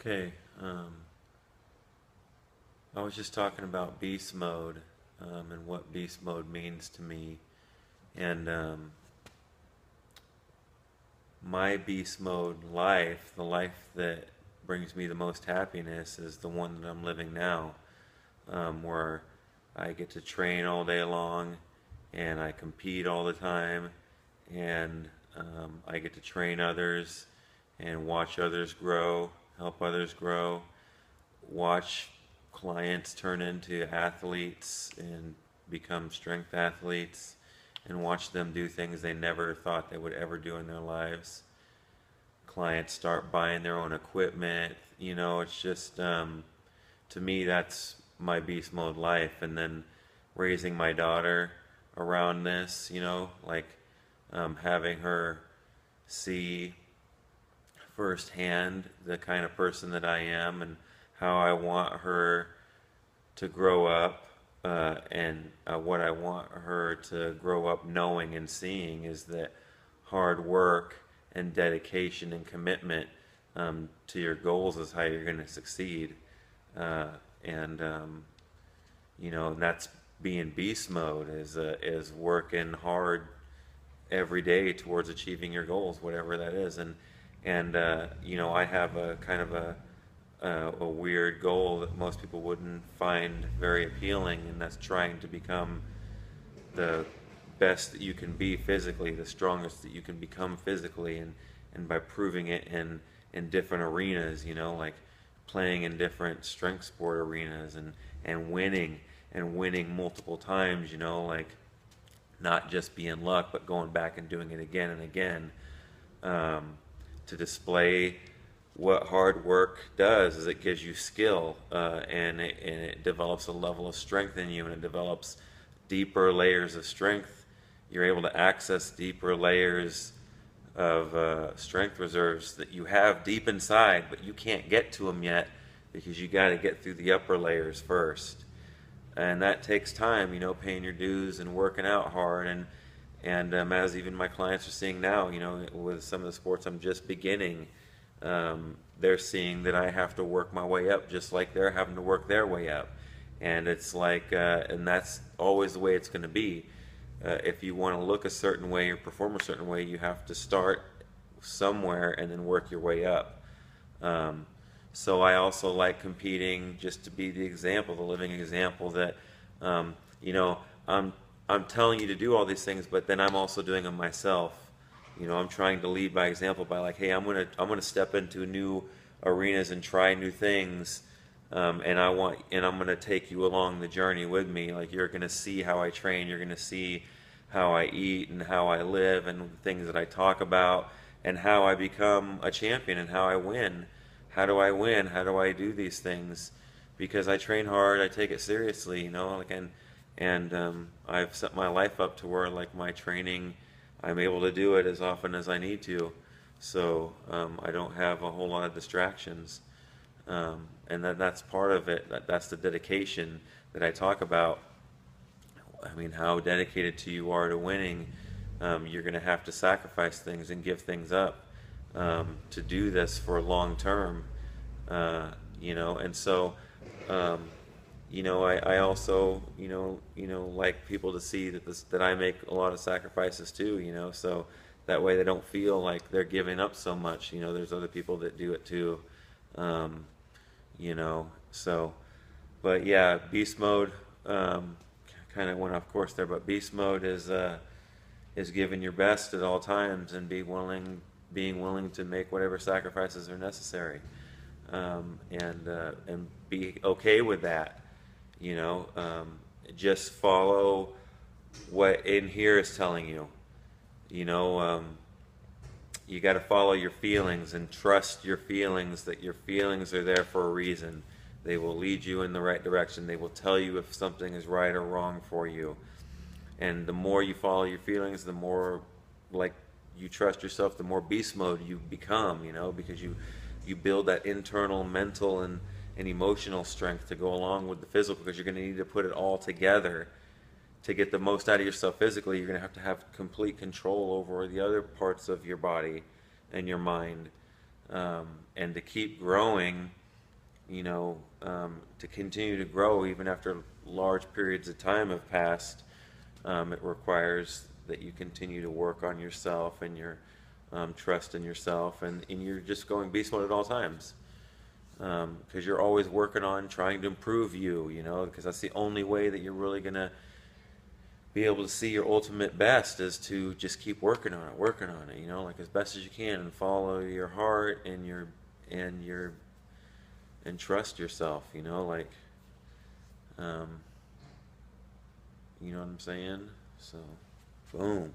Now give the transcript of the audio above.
Okay, I was just talking about beast mode and what beast mode means to me. And my beast mode life, the life that brings me the most happiness, is the one that I'm living now, where I get to train all day long and I compete all the time and I get to train others and watch others grow, help others grow, watch clients turn into athletes and become strength athletes, and watch them do things they never thought they would ever do in their lives. Clients start buying their own equipment. It's just, to me, that's my beast mode life. And then raising my daughter around this, like having her see firsthand the kind of person that I am and how I want her to grow up, and what I want her to grow up knowing and seeing is that hard work and dedication and commitment to your goals is how you're going to succeed. And that's being beast mode, is working hard every day towards achieving your goals, whatever that is. And I have a kind of a weird goal that most people wouldn't find very appealing, and that's trying to become the best that you can be physically, the strongest that you can become physically, and by proving it in different arenas, like playing in different strength sport arenas and winning multiple times, like not just being luck, but going back and doing it again and again, to display what hard work does. Is it gives you skill, and it develops a level of strength in you, and it develops deeper layers of strength. You're able to access deeper layers of strength reserves that you have deep inside, but you can't get to them yet because you got to get through the upper layers first. And that takes time, paying your dues and working out hard. And as even my clients are seeing now, with some of the sports I'm just beginning, they're seeing that I have to work my way up just like they're having to work their way up. And it's like, and that's always the way it's going to be. If you want to look a certain way or perform a certain way, you have to start somewhere and then work your way up. So I also like competing just to be the example, the living example that, I'm telling you to do all these things, but then I'm also doing them myself. I'm trying to lead by example by like, hey, I'm gonna step into new arenas and try new things, and I'm gonna take you along the journey with me. Like, you're gonna see how I train, you're gonna see how I eat and how I live and the things that I talk about and how I become a champion and how I win. How do I win? How do I do these things? Because I train hard, I take it seriously, and I've set my life up to where, like, my training, I'm able to do it as often as I need to, so I don't have a whole lot of distractions, and that's part of it. That's the dedication that I talk about. I mean, how dedicated you are to winning. You're going to have to sacrifice things and give things up to do this for long term, and so I also like people to see that I make a lot of sacrifices too, so that way they don't feel like they're giving up so much. There's other people that do it too, so, but yeah, beast mode, kind of went off course there, but beast mode is giving your best at all times and being willing to make whatever sacrifices are necessary, and be okay with that. Just follow what in here is telling you. You got to follow your feelings and trust your feelings, that your feelings are there for a reason. They will lead you in the right direction. They will tell you if something is right or wrong for you. And the more you follow your feelings, the more like you trust yourself, the more beast mode you become, because you build that internal mental and emotional strength to go along with the physical, because you're going to need to put it all together to get the most out of yourself physically. You're going to have complete control over the other parts of your body and your mind, And to keep growing, to continue to grow even after large periods of time have passed, it requires that you continue to work on yourself and your trust in yourself, and you're just going beast mode at all times, because you're always working on trying to improve you, because that's the only way that you're really going to be able to see your ultimate best, is to just keep working on it, like as best as you can, and follow your heart and and trust yourself, like, you know what I'm saying? So, boom.